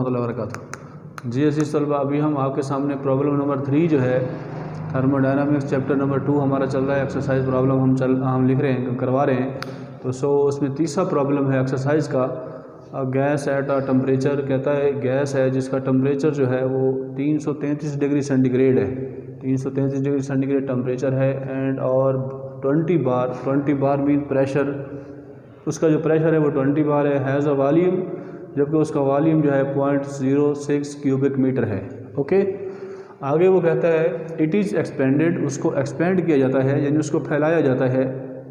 रहमतुल्लाहि व बरकातुहू। जी अज़ीज़ तलबा, अभी हम आपके सामने प्रॉब्लम नंबर 3 जो है थर्मोडायनामिक्स चैप्टर नंबर 2 हमारा चल रहा है। एक्सरसाइज प्रॉब्लम हम लिख रहे हैं, करवा रहे हैं। तो उसमें तीसरा प्रॉब्लम है एक्सरसाइज का, गैस एट अ टेम्परेचर। कहता है गैस है जिसका टेम्परेचर जो है वो 333 डिग्री सेंटीग्रेड है, 333 डिग्री सेंटीग्रेड टेम्परेचर है एंड और 20 बार मीन प्रेशर, उसका जो प्रेशर है वो 20 बार है। हैज़ अ वॉल्यूम, जबकि उसका वॉल्यूम जो है 0.06 क्यूबिक मीटर है। ओके, आगे वो कहता है इट इज़ एक्सपेंडेड, उसको एक्सपेंड किया जाता है यानी उसको फैलाया जाता है।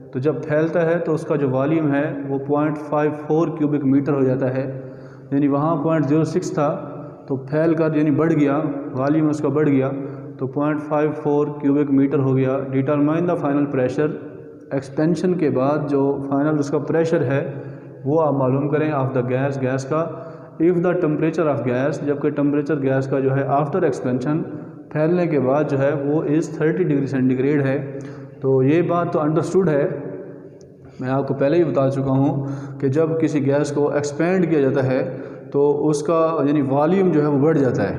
तो जब फैलता है तो उसका जो वॉल्यूम है वो 0.54 क्यूबिक मीटर हो जाता है, यानी वहाँ 0.06 था तो फैल कर यानी बढ़ गया, वॉल्यूम उसका बढ़ गया तो 0.54 क्यूबिक मीटर हो गया। Determine the final pressure, expansion के बाद जो फाइनल उसका प्रेशर है वो आप मालूम करें ऑफ द गैस, गैस का। If the temperature of gas, जबकि टेम्परेचर गैस का जो है आफ्टर एक्सपेंशन, फैलने के बाद जो है वो इज़ 30 डिग्री सेंटीग्रेड है। तो ये बात तो अंडरस्टूड है, मैं आपको पहले ही बता चुका हूँ कि जब किसी गैस को एक्सपेंड किया जाता है तो उसका यानी वॉल्यूम जो है वो बढ़ जाता है,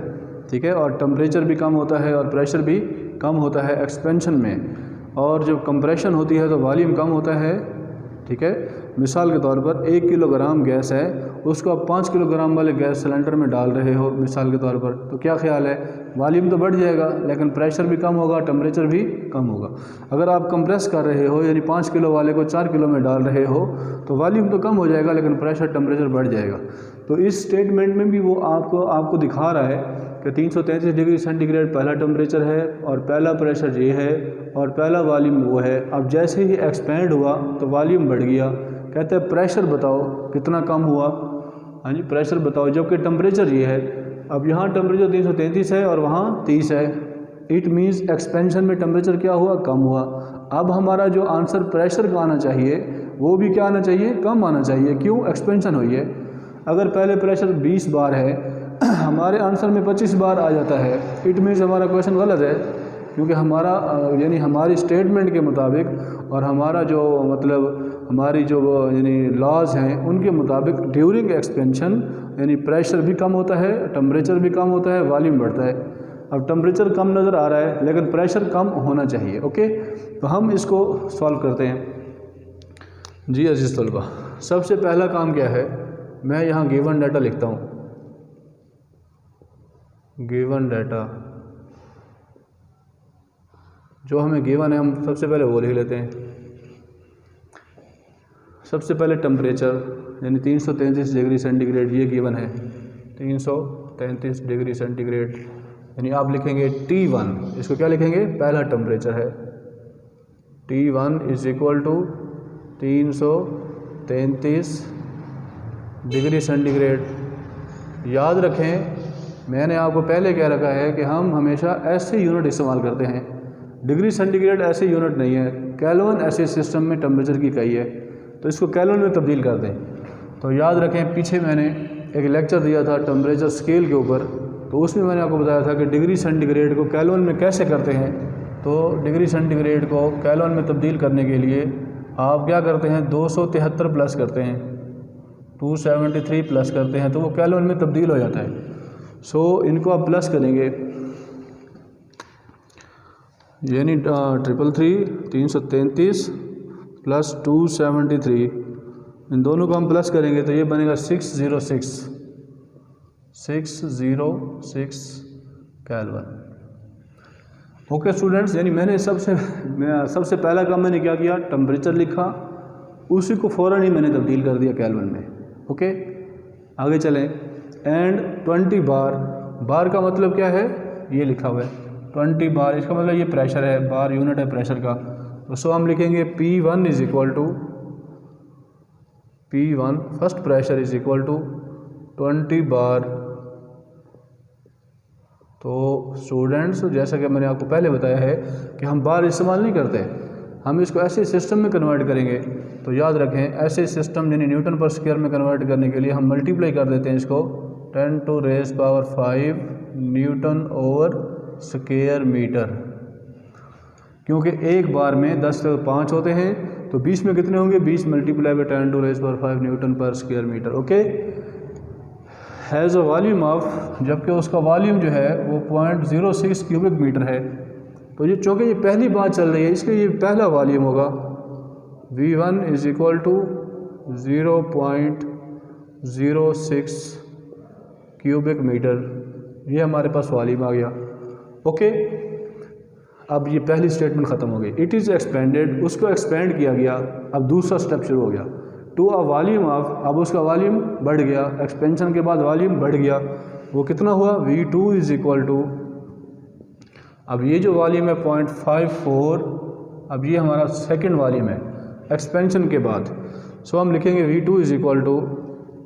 ठीक है, और टेम्परेचर भी कम होता है और प्रेशर भी कम होता है एक्सपेंशन में। और जब कंप्रेशन होती है तो वॉल्यूम कम होता है, ठीक है। मिसाल के तौर पर 1 किलोग्राम गैस है, उसको आप 5 किलोग्राम वाले गैस सिलेंडर में डाल रहे हो मिसाल के तौर पर, तो क्या ख्याल है, वॉल्यूम तो बढ़ जाएगा लेकिन प्रेशर भी कम होगा, टेम्परेचर भी कम होगा। अगर आप कंप्रेस कर रहे हो यानी 5 किलो वाले को 4 किलो में डाल रहे हो तो वॉल्यूम तो कम हो जाएगा लेकिन प्रेशर टेम्परेचर बढ़ जाएगा। तो इस स्टेटमेंट में भी वो आपको दिखा रहा है कि 333 डिग्री सेंटीग्रेड पहला टेम्परेचर है और पहला प्रेशर ये है और पहला वॉल्यूम वो है। अब जैसे ही एक्सपेंड हुआ तो वॉल्यूम बढ़ गया, कहते हैं प्रेशर बताओ कितना कम हुआ, हाँ जी प्रेशर बताओ, जबकि टेम्परेचर ये है। अब यहाँ टेम्परेचर 333 है और वहाँ 30 है, इट मीन्स एक्सपेंशन में टेम्परेचर क्या हुआ, कम हुआ। अब हमारा जो आंसर प्रेशर का आना चाहिए वो भी क्या आना चाहिए, कम आना चाहिए। क्यों, एक्सपेंशन हुई है। अगर पहले प्रेशर 20 बार है हमारे आंसर में 25 बार आ जाता है, इट मीन्स हमारा क्वेश्चन गलत है, क्योंकि हमारा यानी हमारी स्टेटमेंट के मुताबिक और हमारा जो मतलब हमारी जो यानी लॉज हैं उनके मुताबिक ड्यूरिंग एक्सपेंशन यानी प्रेशर भी कम होता है, टेम्परेचर भी कम होता है, वॉल्यूम बढ़ता है। अब टेम्परेचर कम नज़र आ रहा है लेकिन प्रेशर कम होना चाहिए। ओके, तो हम इसको सॉल्व करते हैं। जी अजीज़ तलबा, सबसे पहला काम क्या है, मैं यहाँ गिवन डाटा लिखता हूँ। गिवन डाटा जो हमें गिवन है हम सबसे पहले वो लिख लेते हैं। सबसे पहले टेम्परेचर यानी 333 डिग्री सेंटीग्रेड ये गिवन है, 333 डिग्री सेंटीग्रेड, यानी आप लिखेंगे T1, इसको क्या लिखेंगे, पहला टेम्परेचर है। T1 is equal to 333 degree centigrade. याद रखें मैंने आपको पहले कह रखा है कि हम हमेशा ऐसे यूनिट इस्तेमाल करते हैं, डिग्री सेंटीग्रेड ऐसे यूनिट नहीं है, केल्विन ऐसे सिस्टम में टेम्परेचर की इकाई है, तो इसको केल्विन में तब्दील कर दें। तो याद रखें पीछे मैंने एक लेक्चर दिया था टेम्परेचर स्केल के ऊपर, तो उसमें मैंने आपको बताया था कि डिग्री सेंटीग्रेड को केल्विन में कैसे करते हैं। तो डिग्री सेंटीग्रेड को केल्विन में तब्दील करने के लिए आप क्या करते हैं, 273 प्लस करते हैं, 273 प्लस करते हैं तो वो केल्विन में तब्दील हो जाता है। सो इनको आप प्लस करेंगे यानी 333 प्लस 273, इन दोनों को हम प्लस करेंगे तो ये बनेगा 606 केल्विन। ओके स्टूडेंट्स, यानी मैंने सबसे पहला काम मैंने क्या किया, टेम्परेचर लिखा, उसी को फ़ौरन ही मैंने तब्दील कर दिया केल्विन में। ओके, आगे चलें। एंड 20 बार का मतलब क्या है, ये लिखा हुआ है 20 बार, इसका मतलब ये प्रेशर है, बार यूनिट है प्रेशर का। तो सो हम लिखेंगे P1 is equal to P1 first pressure is equal to 20 bar. तो स्टूडेंट्स जैसा कि मैंने आपको पहले बताया है कि हम बार इस्तेमाल नहीं करते, हम इसको ऐसे सिस्टम में कन्वर्ट करेंगे। तो याद रखें ऐसे सिस्टम यानी न्यूटन पर स्क्वायर में कन्वर्ट करने के लिए हम मल्टीप्लाई कर देते हैं इसको 10 to raise power 5 newton over square metre, क्योंकि एक बार में 10 से 5 होते हैं तो 20 में कितने होंगे, 20 multiply by 10 to raise power 5 newton पर square metre. Okay, has a volume of, जबकि उसका वॉल्यूम जो है वो 0.06 क्यूबिक मीटर है। तो ये चूँकि ये पहली बात चल रही है इसलिए ये पहला वॉल्यूम होगा। V1 is equal to 0.06 cubic metre, ये हमारे पास वॉल्यूम आ गया। ओके, अब ये पहली स्टेटमेंट ख़त्म हो गई। इट इज़ एक्सपेंडेड, उसको एक्सपेंड किया गया। अब दूसरा स्टेप शुरू हो गया। टू अ वॉल्यूम ऑफ, अब उसका वॉल्यूम बढ़ गया, एक्सपेंशन के बाद वॉल्यूम बढ़ गया। वो कितना हुआ? V2 इज़ इक्वल टू, अब ये जो वॉल्यूम है 0.54, अब ये हमारा सेकेंड वॉल्यूम है एक्सपेंशन के बाद। सो हम लिखेंगे V2 is equal to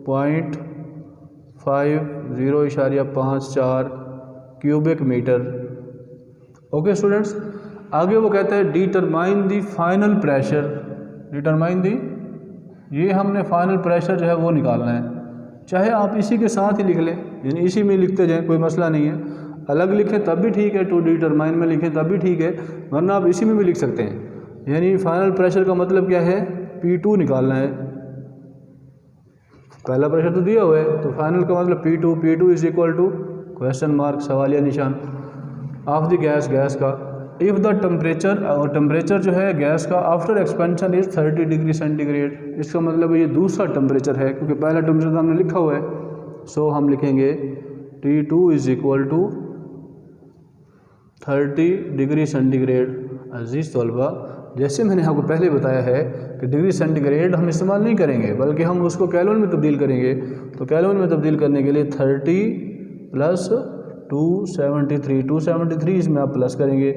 0.50.54 cubic metre. Okay students, आगे वो कहते हैं determine the final pressure. Determine the, ये हमने फाइनल प्रेशर जो है वो निकालना है। चाहे आप इसी के साथ ही लिख लें, यानी इसी में लिखते जाएं, कोई मसला नहीं है। अलग लिखें तब भी ठीक है, टू डिटरमाइन में लिखें तब भी ठीक है, वरना आप इसी में भी लिख सकते हैं। यानी फाइनल प्रेशर का मतलब क्या है? P2 निकालना है। पहला प्रेशर तो दिया हुआ है, तो फाइनल का मतलब P2। P2 is equal to question mark, सवालिया निशान, ऑफ द गैस, गैस का। इफ़ द टेम्परेचर, और टेम्परेचर जो है गैस का after expansion is 30 degree centigrade. इसका मतलब ये दूसरा टेम्परेचर है, क्योंकि पहला टेम्परेचर हमने लिखा हुआ है। सो हम लिखेंगे T2 is equal to 30 degree centigrade. अजीज़ तलबा, जैसे मैंने आपको पहले बताया है कि डिग्री सेंटीग्रेड हम इस्तेमाल नहीं करेंगे, बल्कि हम उसको केल्विन में तब्दील करेंगे। तो केल्विन में तब्दील करने के लिए 30 प्लस 273, 273 इसमें आप प्लस करेंगे।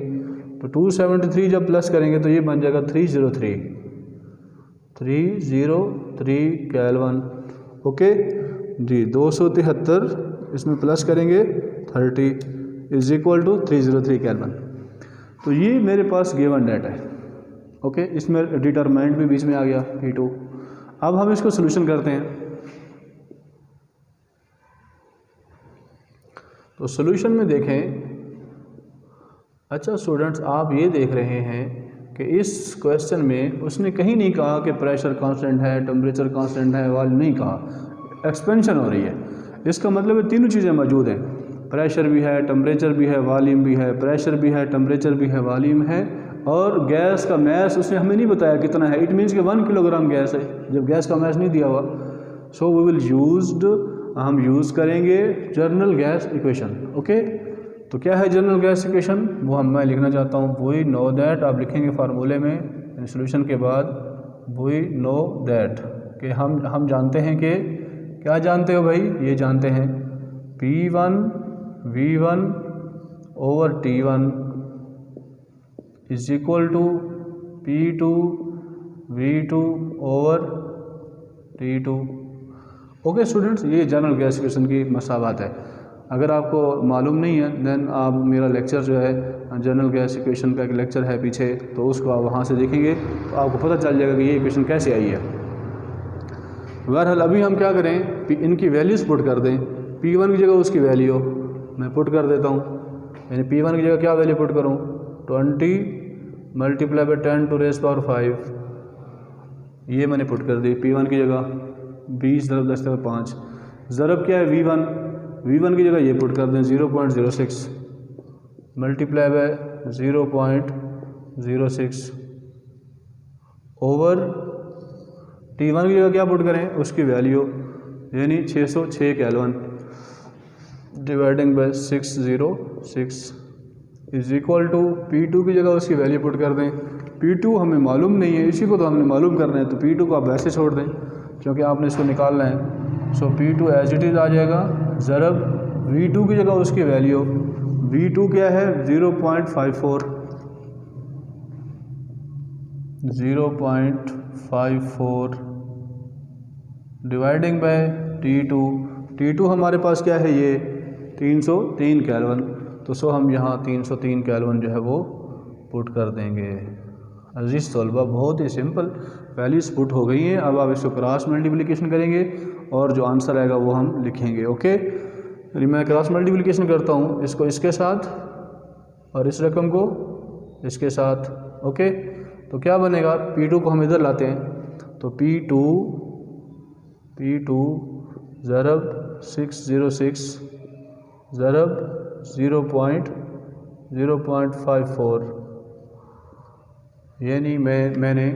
तो 273 जब प्लस करेंगे तो ये बन जाएगा 303 केल्विन। ओके जी, 273 इसमें प्लस करेंगे 30 इज इक्वल टू 303 केल्विन। तो ये मेरे पास गिवन डेटा है। ओके, इसमें डिटरमाइंड भी बीच में आ गया P2। अब हम इसको सोल्यूशन करते हैं। तो सोल्यूशन में देखें, अच्छा स्टूडेंट्स, आप ये देख रहे हैं कि इस क्वेश्चन में उसने कहीं नहीं कहा कि प्रेशर कांस्टेंट है, टेम्परेचर कांस्टेंट है, वॉल्यूम नहीं कहा, एक्सपेंशन हो रही है। इसका मतलब है तीनों चीज़ें मौजूद हैं, प्रेशर भी है, टेम्परेचर भी है, वॉल्यूम भी है। प्रेशर भी है, टेम्परेचर भी है, वॉल्यूम है। और गैस का मैस उसने हमें नहीं बताया कितना है। इट मीन्स कि 1 किलोग्राम गैस है, जब गैस का मैस नहीं दिया हुआ। सो वी विल यूज्ड, हम यूज़ करेंगे जनरल गैस इक्वेशन। ओके, तो क्या है जनरल गैस इक्वेशन, वो मैं लिखना चाहता हूँ। वी नो दैट, आप लिखेंगे फार्मूले में सोल्यूशन के बाद, वी नो दैट, कि हम जानते हैं कि, क्या जानते हो भाई? ये जानते हैं P1 V1 over T1 is equal to P2 V2 over T2। Okay students, ये जनरल गैस इक्वेशन की मसावत है। अगर आपको मालूम नहीं है देन आप मेरा लेक्चर जो है जनरल गैस इक्वेशन का एक लेक्चर है पीछे, तो उसको आप वहाँ से देखेंगे तो आपको पता चल जाएगा कि ये इक्वेशन कैसे आई है। बहरहाल अभी हम क्या करें, इनकी वैल्यूज़ पुट कर दें। P1 की जगह उसकी वैल्यू मैं पुट कर देता हूँ। यानी P1 की जगह क्या वैल्यू पुट करूँ? 20 multiply by 10 to raise power 5, ये मैंने पुट कर दी। P1 की जगह 20 × 10⁵ ज़रब क्या है V1 की जगह ये पुट कर दें 0.06 मल्टीप्लाई बाय 0.06 ओवर T1 की जगह क्या पुट करें? उसकी वैल्यू, यानी 606 kelvin dividing by 606 is equal to P2 की जगह उसकी वैल्यू पुट कर दें। P2 हमें मालूम नहीं है, इसी को तो हमने मालूम करना है, तो P2 को आप वैसे छोड़ दें क्योंकि आपने इसको निकालना है। सो P2 एज इट इज़ आ जाएगा, ज़रब V2 की जगह उसकी वैल्यू, V2 क्या है? 0.54 डिवाइडिंग बाय T2 हमारे पास क्या है? ये 303 केल्विन। तो सो हम यहाँ 303 केल्विन जो है वो पुट कर देंगे। अजीज़ तलबा, बहुत ही सिंपल वैल्यूज़ पुट हो गई हैं। अब आप इसको क्रॉस मल्टीप्लिकेशन करेंगे और जो आंसर आएगा वो हम लिखेंगे। ओके, मैं क्रॉस मल्टीप्लिकेशन करता हूँ, इसको इसके साथ और इस रकम को इसके साथ। ओके, तो क्या बनेगा? P2 को हम इधर लाते हैं, तो P2 ज़रब 606 ज़रब 0.54, यानी मैंने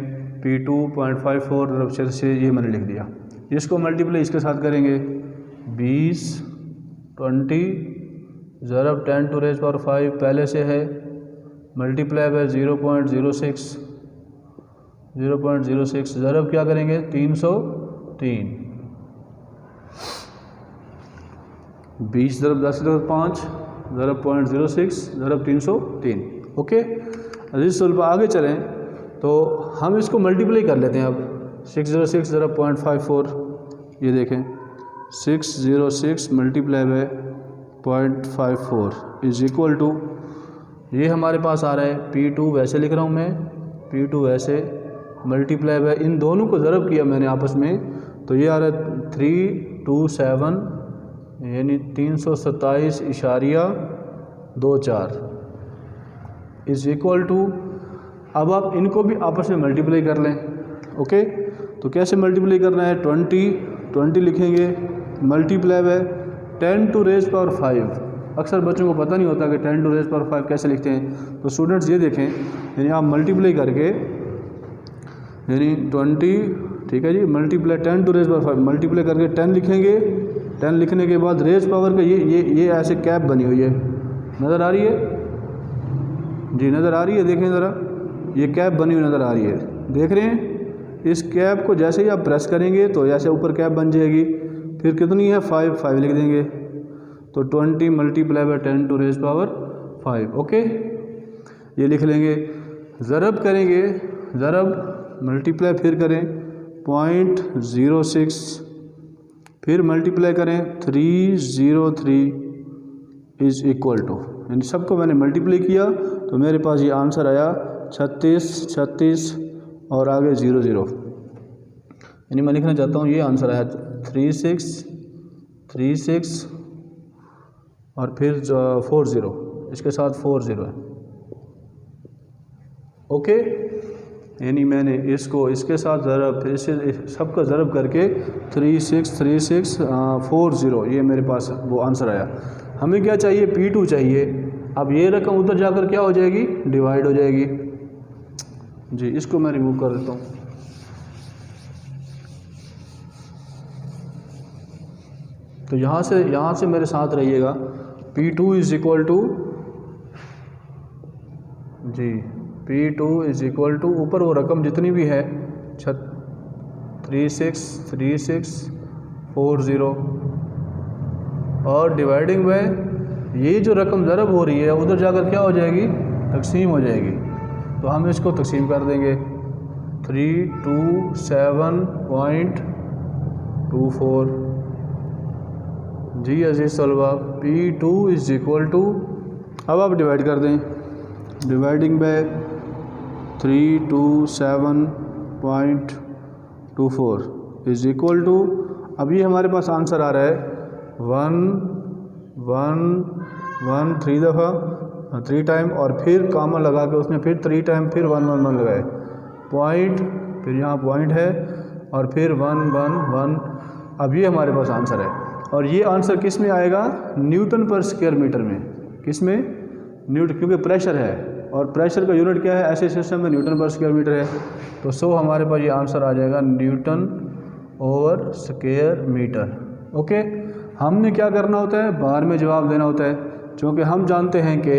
P2.54 ज़रब 6 ये मैंने लिख दिया। इसको मल्टीप्लाई इसके साथ करेंगे 20 20 ज़रब 10 टू रेज़ पावर 5 पहले से है, मल्टीप्लाई बाय 0.06 ज़रब क्या करेंगे 303, 20 ज़रब 10 ज़रब 5 ज़रब 0.06 ज़रब 303। ओके, अजीज़ तलबा आगे चलें तो हम इसको मल्टीप्लाई कर लेते हैं। अब 606 ज़रब 0.54, ये देखें 606 multiply by 0.54 is equal to, ये हमारे पास आ रहा है P2 वैसे लिख रहा हूँ मैं, P2 वैसे मल्टीप्लाई बाय इन दोनों को ज़रब किया मैंने आपस में, तो ये आ रहा है 327 यानी 327.24 इज़ इक्वल टू, अब आप इनको भी आपस में मल्टीप्लाई कर लें। ओके, तो कैसे मल्टीप्लाई करना है, 20 लिखेंगे multiply by 10 to raise power 5। अक्सर बच्चों को पता नहीं होता कि 10 टू रेज़ पावर 5 कैसे लिखते हैं। तो स्टूडेंट्स ये देखें, यानी आप मल्टीप्लाई करके यानी 20, ठीक है जी, multiply 10 to raise power 5 multiply करके 10 लिखेंगे। 10 लिखने के बाद रेज़ पावर का ये ऐसे कैप बनी हुई है, नज़र आ रही है जी, नज़र आ रही है, देखें ज़रा, ये कैप बनी हुई नज़र आ रही है, देख रहे हैं। इस कैप को जैसे ही आप प्रेस करेंगे तो ऐसे ऊपर कैप बन जाएगी, फिर कितनी है 5 लिख देंगे, तो 20 multiply by 10 to raise power 5। Okay, ये लिख लेंगे। ज़रब करेंगे, ज़रब मल्टीप्लाई फिर करें 0.06, फिर मल्टीप्लाई करें 303 इज़ इक्वल टू, यानी सबको मैंने मल्टीप्लाई किया तो मेरे पास ये आंसर आया 36 और आगे 00, यानी मैं लिखना चाहता हूँ ये आंसर आया 36 और फिर 40, इसके साथ 40 है। ओके, यानी मैंने इसको इसके साथ ज़रब, फिर इसे सबका ज़रब करके 3640, ये मेरे पास वो आंसर आया। हमें क्या चाहिए, P2 चाहिए। अब ये रकम उधर जाकर क्या हो जाएगी, डिवाइड हो जाएगी जी। इसको मैं रिमूव कर देता हूँ। तो यहाँ से मेरे साथ रहिएगा। P2 इज़ इक्वल टू जी, P2 इज़ इक्वल टू ऊपर वो रकम जितनी भी है 3640 और डिवाइडिंग में ये जो रकम ज़रब हो रही है उधर जाकर क्या हो जाएगी, तकसीम हो जाएगी। तो हम इसको तकसीम कर देंगे 327.24 जी। अजीज़ तलबा, P2 इज़ इक्वल टू, अब आप डिवाइड कर दें, dividing by 327.24 is equal to, अब ये हमारे पास आंसर आ रहा है 1 3 दफ़ा 3 टाइम और फिर कामा लगा के उसमें फिर 3 टाइम फिर 1 लगाए, पॉइंट, फिर यहाँ पॉइंट है और फिर 1 अब ये हमारे पास आंसर है। और ये आंसर किस में आएगा, न्यूटन पर स्क्वायर मीटर में। किस में, न्यूटन, क्योंकि प्रेशर है और प्रेशर का यूनिट क्या है, ऐसे सिस्टम में न्यूटन पर स्क्वायर मीटर है। तो सो हमारे पास ये आंसर आ जाएगा newton over square metre. Okay, हमने क्या करना होता है, बार में जवाब देना होता है, क्योंकि हम जानते हैं कि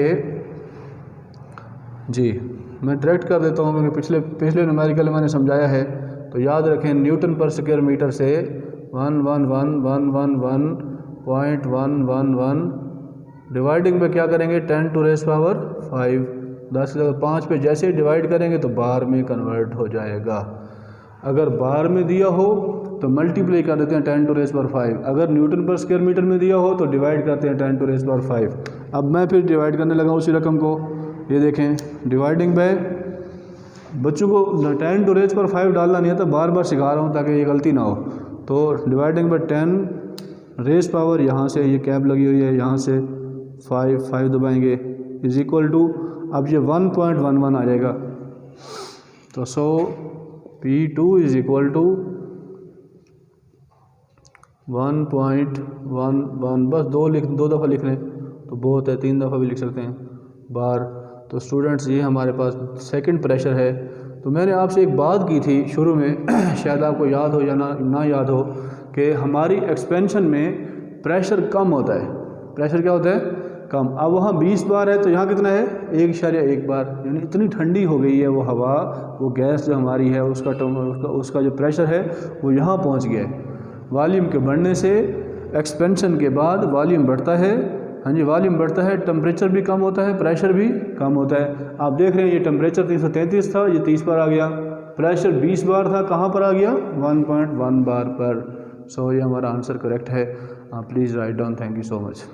जी, मैं डायरेक्ट कर देता हूँ क्योंकि पिछले न्यूमेरिकल मैंने समझाया है। तो याद रखें, न्यूटन पर स्क्वायर मीटर से 111.111 डिवाइडिंग पे क्या करेंगे 10 टू रेज़ पावर 5, 10⁵ पे जैसे ही डिवाइड करेंगे तो बार में कन्वर्ट हो जाएगा। अगर बार में दिया हो तो मल्टीप्लाई कर देते हैं 10 टू रेज़ पावर 5, अगर न्यूटन पर स्क्वायर मीटर में दिया हो तो डिवाइड करते हैं 10 टू रेज़ पावर 5। अब मैं फिर डिवाइड करने लगा उसी रकम को, ये देखें, डिवाइडिंग बाय, बच्चों को 10 टू रेज़ पावर 5 डालना नहीं आता, बार बार सिखा रहा हूँ ताकि ये गलती ना हो। तो डिवाइडिंग बाय 10 रेज़ पावर, यहाँ से ये कैप लगी हुई है, यहाँ से 5 दबाएंगे इज़ इक्वल टू, अब ये 1.11 आ जाएगा। तो सो P2 इज़ इक्वल टू 1.11, बस दो दफ़ा लिख लें तो बहुत है, 3 दफ़ा भी लिख सकते हैं बार। तो स्टूडेंट्स ये हमारे पास सेकंड प्रेशर है। तो मैंने आपसे एक बात की थी शुरू में शायद आपको याद हो या ना याद हो कि हमारी एक्सपेंशन में प्रेशर कम होता है। प्रेशर क्या होता है? कम। अब वहाँ 20 बार है तो यहाँ कितना है? 1.1 बार। यानी इतनी ठंडी हो गई है वो हवा, वो गैस जो हमारी है उसका जो प्रेशर है वो यहाँ पहुँच गया है। वॉल्यूम के बढ़ने से एक्सपेंशन के बाद वॉल्यूम बढ़ता है। हाँ जी, वॉल्यूम बढ़ता है, टेम्परेचर भी कम होता है, प्रेशर भी कम होता है। आप देख रहे हैं ये टेम्परेचर 333 था, ये 30 पर आ गया। प्रेशर 20 बार था, कहाँ पर आ गया? 1.1 बार पर। सो ये हमारा आंसर करेक्ट है। Please write down. Thank you so much.